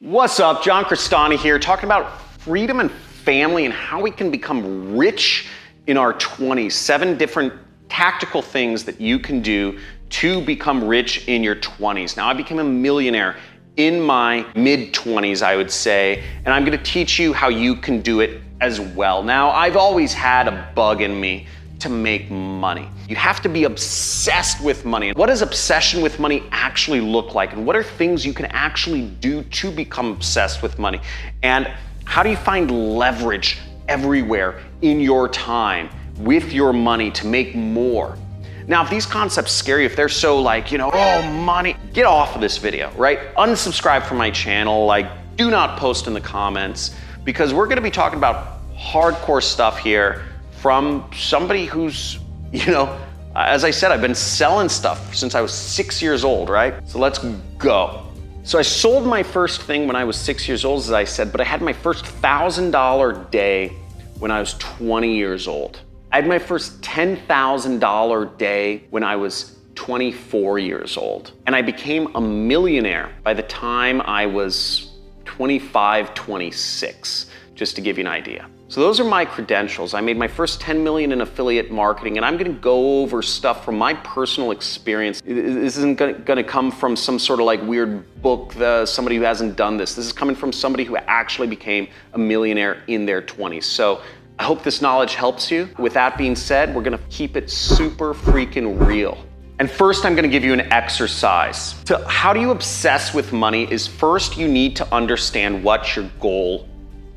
What's up? John Crestani here, talking about freedom and family and how we can become rich in our 20s. 7 different tactical things that you can do to become rich in your 20s. Now, I became a millionaire in my mid-20s, I would say, and I'm gonna teach you how you can do it as well. Now, I've always had a bug in me to make money. You have to be obsessed with money. What does obsession with money actually look like? And what are things you can actually do to become obsessed with money? And how do you find leverage everywhere in your time with your money to make more? Now, if these concepts scare you, if they're so like, oh, money, get off of this video, right? Unsubscribe from my channel, do not post in the comments, because we're gonna be talking about hardcore stuff here from somebody who's, as I said, I've been selling stuff since I was 6 years old, right? So let's go. So I sold my first thing when I was 6 years old, as I said, but I had my first $1,000 day when I was 20 years old. I had my first $10,000 day when I was 24 years old. And I became a millionaire by the time I was 25, 26, just to give you an idea. So those are my credentials. I made my first 10 million in affiliate marketing, and I'm gonna go over stuff from my personal experience. This isn't gonna come from some sort of weird book, somebody who hasn't done this. This is coming from somebody who actually became a millionaire in their 20s. So I hope this knowledge helps you. With that being said, we're gonna keep it super freaking real. And first, I'm gonna give you an exercise. So how do you obsess with money is first you need to understand what your goal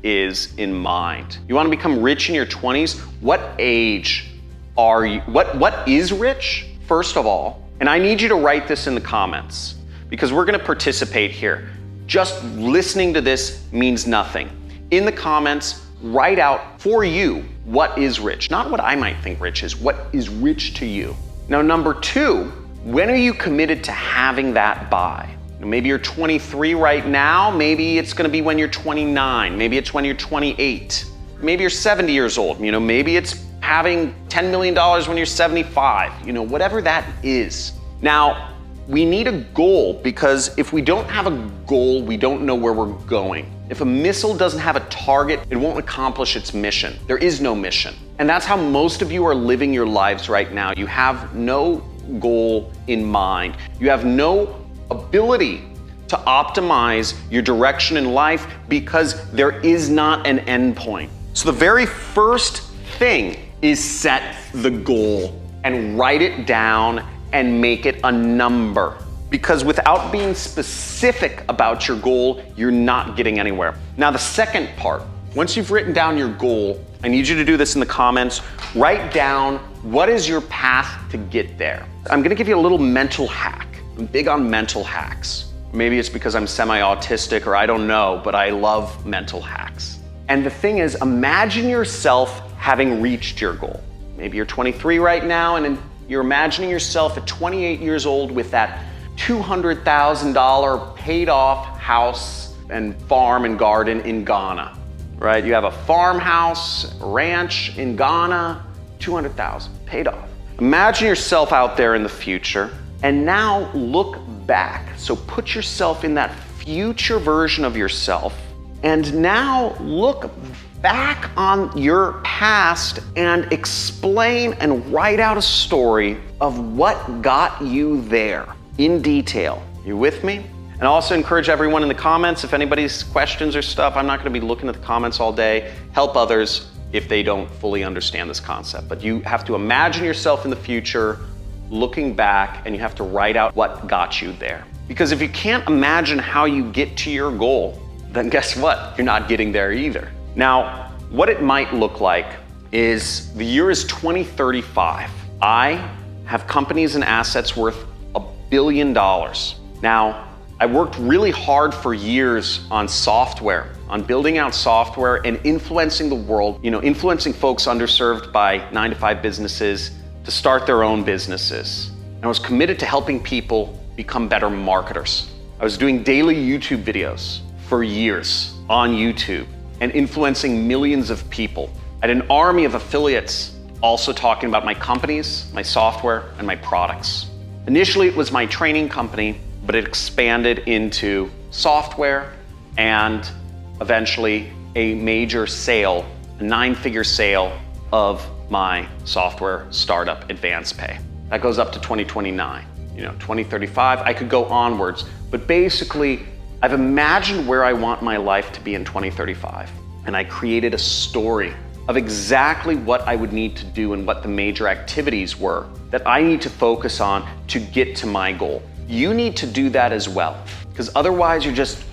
is in mind. You want to become rich in your 20s? What age are you? What is rich, first of all? And I need you to write this in the comments because we're going to participate here. Just listening to this means nothing. In the comments, write out for you what is rich. Not what I might think rich is, what is rich to you. Now, number 2, when are you committed to having that by? Maybe you're 23 right now, maybe it's gonna be when you're 29, maybe it's when you're 28, maybe you're 70 years old, maybe it's having $10 million when you're 75, whatever that is. Now, we need a goal because if we don't have a goal, we don't know where we're going. If a missile doesn't have a target, it won't accomplish its mission. There is no mission. And that's how most of you are living your lives right now. You have no goal in mind. You have no ability to optimize your direction in life because there is not an end point. So the very first thing is set the goal and write it down and make it a number. Because without being specific about your goal, you're not getting anywhere. Now the second part, once you've written down your goal, I need you to do this in the comments, write down what is your path to get there. I'm gonna give you a little mental hack. I'm big on mental hacks. Maybe it's because I'm semi-autistic or I don't know, but I love mental hacks. And the thing is, imagine yourself having reached your goal. Maybe you're 23 right now and you're imagining yourself at 28 years old with that $200,000 paid off house and farm and garden in Ghana, right? You have a farmhouse, a ranch in Ghana, 200,000 paid off. Imagine yourself out there in the future. And now look back. So put yourself in that future version of yourself. And now look back on your past and explain and write out a story of what got you there in detail. You with me? And I also encourage everyone in the comments, if anybody's questions or stuff, I'm not gonna be looking at the comments all day. Help others if they don't fully understand this concept. But you have to imagine yourself in the future, looking back, and you have to write out what got you there. Because if you can't imagine how you get to your goal, then guess what? You're not getting there either. Now, what it might look like is the year is 2035. I have companies and assets worth $1 billion. Now, I worked really hard for years on software, on building out software and influencing the world, influencing folks underserved by 9-to-5 businesses to start their own businesses. And I was committed to helping people become better marketers. I was doing daily YouTube videos for years on YouTube and influencing millions of people. I had an army of affiliates also talking about my companies, my software, and my products. Initially, it was my training company, but it expanded into software and eventually a major sale, a 9-figure sale of my software startup Advanced Pay. That goes up to 2029, 2035, I could go onwards. But basically, I've imagined where I want my life to be in 2035. And I created a story of exactly what I would need to do and what the major activities were that I need to focus on to get to my goal. You need to do that as well, because otherwise you're just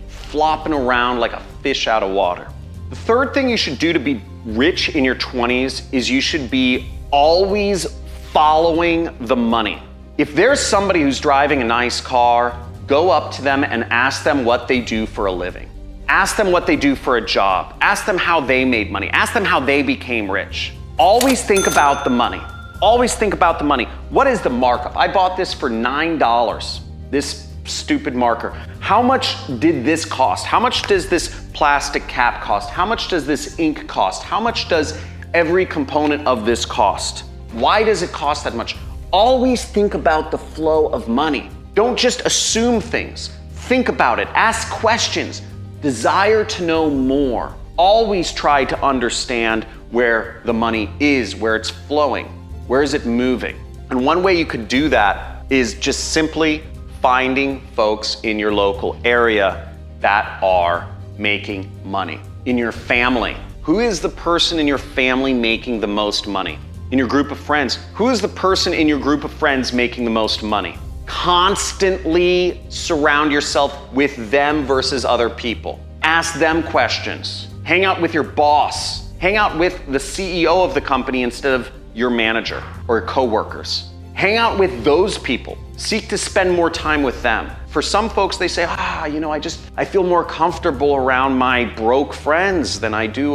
flopping around like a fish out of water. The third thing you should do to be rich in your 20s is you should be always following the money. If there's somebody who's driving a nice car, go up to them and ask them what they do for a living. Ask them what they do for a job. Ask them how they made money. Ask them how they became rich. Always think about the money. Always think about the money. What is the markup? I bought this for $9, this stupid marker. How much did this cost? How much does this plastic cap cost? How much does this ink cost? How much does every component of this cost? Why does it cost that much? Always think about the flow of money. Don't just assume things. Think about it. Ask questions. Desire to know more. Always try to understand where the money is, where it's flowing, where is it moving. And one way you could do that is just simply finding folks in your local area that are making money. In your family, who is the person in your family making the most money? In your group of friends, who is the person in your group of friends making the most money? Constantly surround yourself with them versus other people. Ask them questions. Hang out with your boss. Hang out with the CEO of the company instead of your manager or coworkers. Hang out with those people. Seek to spend more time with them. For some folks, they say, I feel more comfortable around my broke friends than I do,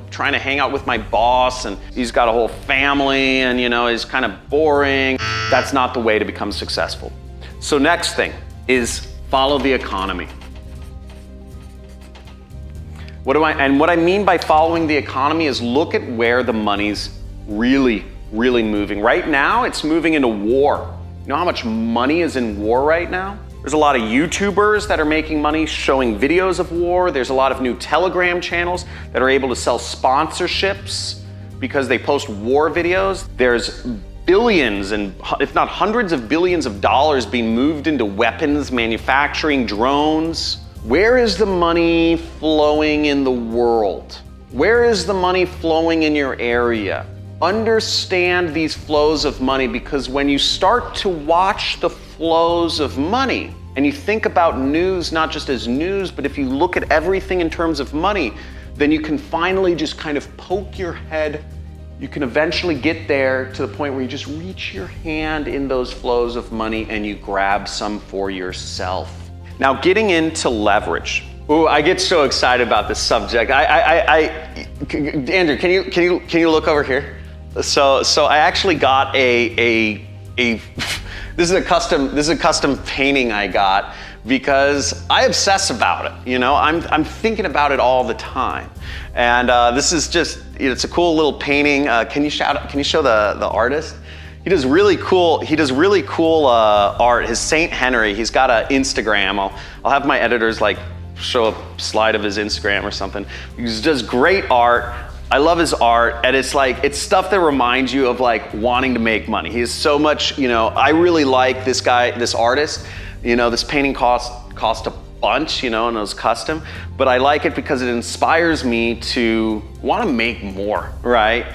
trying to hang out with my boss, and he's got a whole family and, is kind of boring. That's not the way to become successful. So next thing is follow the economy. What I mean by following the economy is look at where the money's really moving. Right now, it's moving into war. You know how much money is in war right now? There's a lot of YouTubers that are making money showing videos of war. There's a lot of new Telegram channels that are able to sell sponsorships because they post war videos. There's billions and if not hundreds of billions of dollars being moved into weapons, manufacturing, drones. Where is the money flowing in the world? Where is the money flowing in your area? Understand these flows of money, because when you start to watch the flows of money and you think about news not just as news, but if you look at everything in terms of money, then you can finally just kind of poke your head. You can eventually get there to the point where you just reach your hand in those flows of money and you grab some for yourself. Now, getting into leverage. Ooh, I get so excited about this subject. Andrew, can you look over here? So I actually got this is a custom painting I got because I obsess about it. I'm thinking about it all the time, and this is just it's a cool little painting. Can you show the artist? He does really cool art. His St. Henry. He's got an Instagram. I'll have my editors show a slide of his Instagram or something. He does great art. I love his art, and it's stuff that reminds you of wanting to make money. He has so much, I really like this guy, this artist. This painting cost a bunch, and it was custom, but I like it because it inspires me to want to make more, right?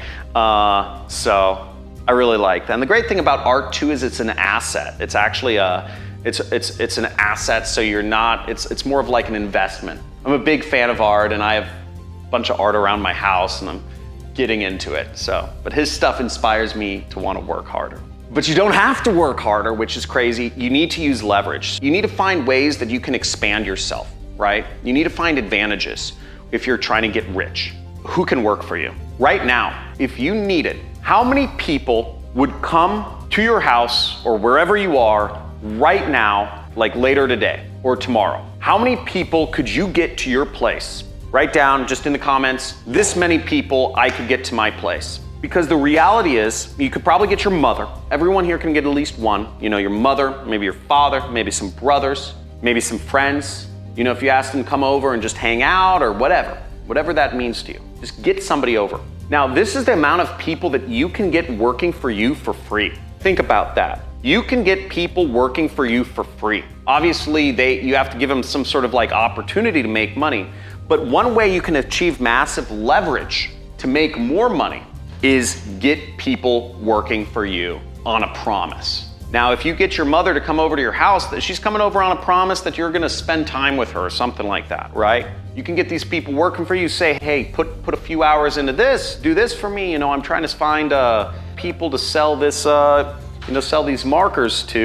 So I really like that. And the great thing about art too is it's an asset. It's actually it's an asset, so it's more of like an investment. I'm a big fan of art, and I have bunch of art around my house and I'm getting into it. But his stuff inspires me to want to work harder. But you don't have to work harder, which is crazy. You need to use leverage. You need to find ways that you can expand yourself, right? You need to find advantages if you're trying to get rich. Who can work for you? Right now, if you need it, how many people would come to your house or wherever you are right now, later today or tomorrow? How many people could you get to your place? Write down just in the comments, this many people I could get to my place. Because the reality is, you could probably get your mother. Everyone here can get at least one. Your mother, maybe your father, maybe some brothers, maybe some friends, You know, if you ask them to come over and just hang out or whatever that means to you, just get somebody over. Now, this is the amount of people that you can get working for you for free. Think about that. You can get people working for you for free. Obviously, you have to give them some sort of like opportunity to make money. But one way you can achieve massive leverage to make more money is get people working for you on a promise. Now, if you get your mother to come over to your house, she's coming over on a promise that you're gonna spend time with her or something like that, right? You can get these people working for you, say, hey, put a few hours into this, do this for me. You know, I'm trying to find people to sell this, sell these markers to.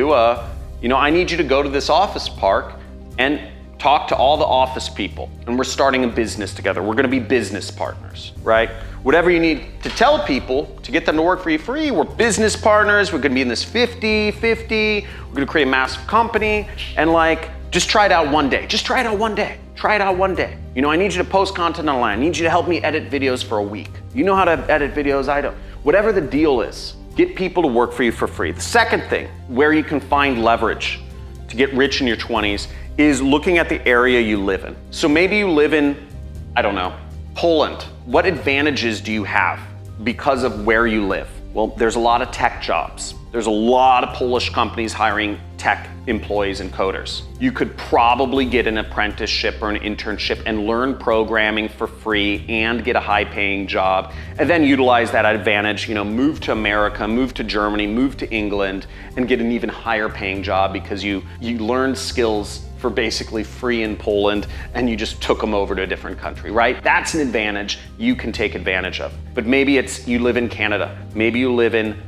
You know, I need you to go to this office park and talk to all the office people. And we're starting a business together. We're gonna be business partners, right? Whatever you need to tell people to get them to work for you free, we're business partners, we're gonna be in this 50-50, we're gonna create a massive company, and like, just try it out one day. Just try it out one day. Try it out one day. You know, I need you to post content online. I need you to help me edit videos for a week. You know how to edit videos, I don't. Whatever the deal is, get people to work for you for free. The second thing, where you can find leverage to get rich in your 20s, is looking at the area you live in. So maybe you live in, I don't know, Poland. What advantages do you have because of where you live? Well, there's a lot of tech jobs. There's a lot of Polish companies hiring tech employees and coders. You could probably get an apprenticeship or an internship and learn programming for free and get a high-paying job, and then utilize that advantage, you know, move to America, move to Germany, move to England, and get an even higher paying job because you learned skills for basically free in Poland and you just took them over to a different country, right? That's an advantage you can take advantage of. But maybe it's you live in Canada, maybe you live in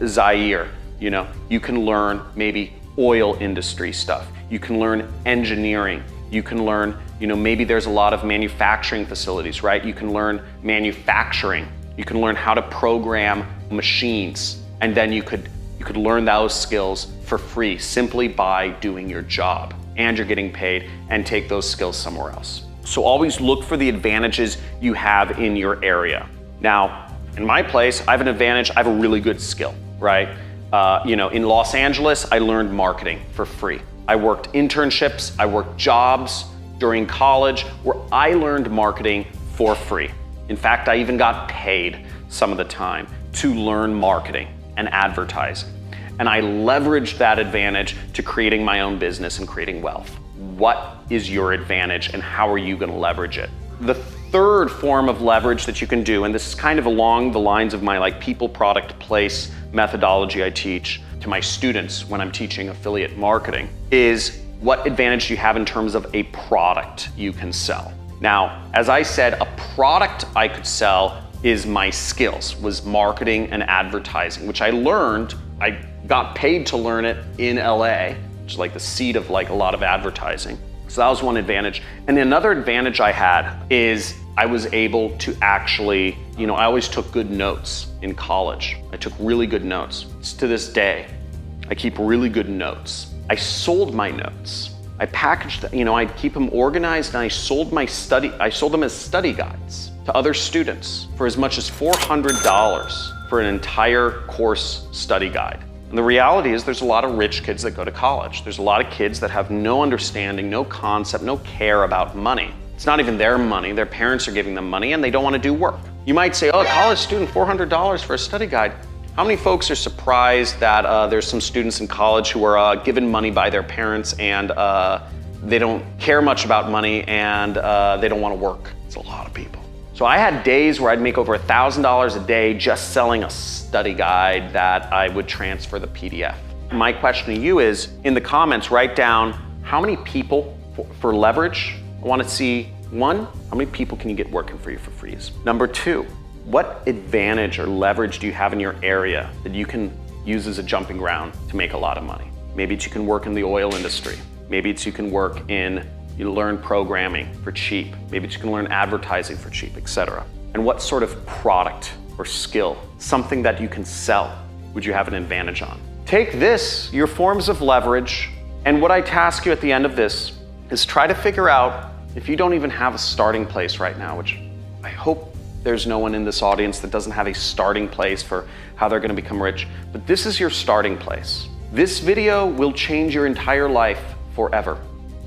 Zaire, you know, you can learn maybe oil industry stuff. You can learn engineering. You can learn, you know, maybe there's a lot of manufacturing facilities, right? You can learn manufacturing. You can learn how to program machines, and then you could learn those skills for free simply by doing your job, and you're getting paid, and take those skills somewhere else. So always look for the advantages you have in your area. Now, in my place, I have an advantage. I have a really good skill, right? You know, in Los Angeles, I learned marketing for free. I worked internships, I worked jobs during college where I learned marketing for free. In fact, I even got paid some of the time to learn marketing and advertising. And I leveraged that advantage to creating my own business and creating wealth. What is your advantage and how are you gonna leverage it? The third form of leverage that you can do, and this is kind of along the lines of my like people, product, place methodology I teach to my students when I'm teaching affiliate marketing, is what advantage do you have in terms of a product you can sell? Now, as I said, a product I could sell is my skills, was marketing and advertising, which I learned, I got paid to learn it in LA, which is like the seat of like a lot of advertising. So that was one advantage. And another advantage I had is I was able to actually, you know, I always took good notes in college. I took really good notes. To this day, I keep really good notes. I sold my notes. I packaged, you know, I'd keep them organized, and I sold them as study guides to other students for as much as $400 for an entire course study guide. And the reality is there's a lot of rich kids that go to college. There's a lot of kids that have no understanding, no concept, no care about money. It's not even their money. Their parents are giving them money and they don't want to do work. You might say, oh, a college student, $400 for a study guide. How many folks are surprised that there's some students in college who are given money by their parents and they don't care much about money and they don't want to work? It's a lot of people. So I had days where I'd make over $1,000 a day just selling a study guide that I would transfer the PDF. My question to you is, in the comments, write down how many people for leverage. I want to see, one, how many people can you get working for you for free? Number two, what advantage or leverage do you have in your area that you can use as a jumping ground to make a lot of money? Maybe it's you can work in the oil industry. Maybe it's you can work in, you learn programming for cheap. Maybe it's you can learn advertising for cheap, etc. And what sort of product or skill, something that you can sell, would you have an advantage on? Take this, your forms of leverage, and what I task you at the end of this is try to figure out, if you don't even have a starting place right now, which I hope there's no one in this audience that doesn't have a starting place for how they're gonna become rich, but this is your starting place. This video will change your entire life forever.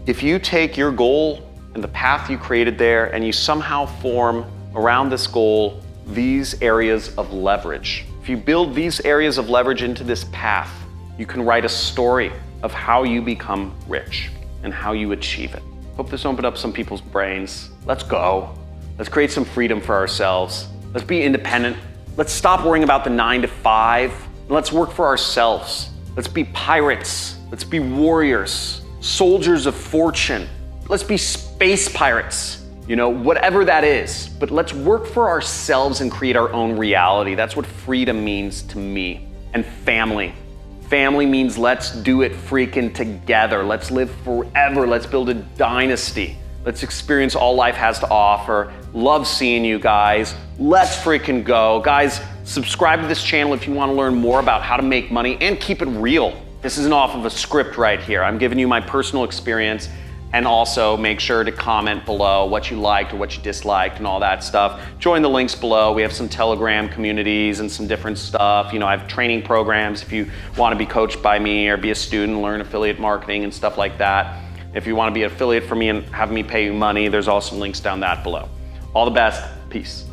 If you take your goal and the path you created there and you somehow form around this goal these areas of leverage, if you build these areas of leverage into this path, you can write a story of how you become rich and how you achieve it. Hope this opened up some people's brains. Let's go. Let's create some freedom for ourselves. Let's be independent. Let's stop worrying about the 9 to 5. And let's work for ourselves. Let's be pirates. Let's be warriors, soldiers of fortune. Let's be space pirates, whatever that is. But let's work for ourselves and create our own reality. That's what freedom means to me. And family. Family means let's do it freaking together. Let's live forever. Let's build a dynasty. Let's experience all life has to offer. Love seeing you guys. Let's freaking go. Guys, subscribe to this channel if you want to learn more about how to make money and keep it real. This isn't off of a script right here. I'm giving you my personal experience, and also make sure to comment below what you liked or what you disliked and all that stuff. Join the links below. We have some Telegram communities and some different stuff. I have training programs if you want to be coached by me or be a student, learn affiliate marketing and stuff like that. If you want to be an affiliate for me and have me pay you money, there's also links down that below. All the best. Peace.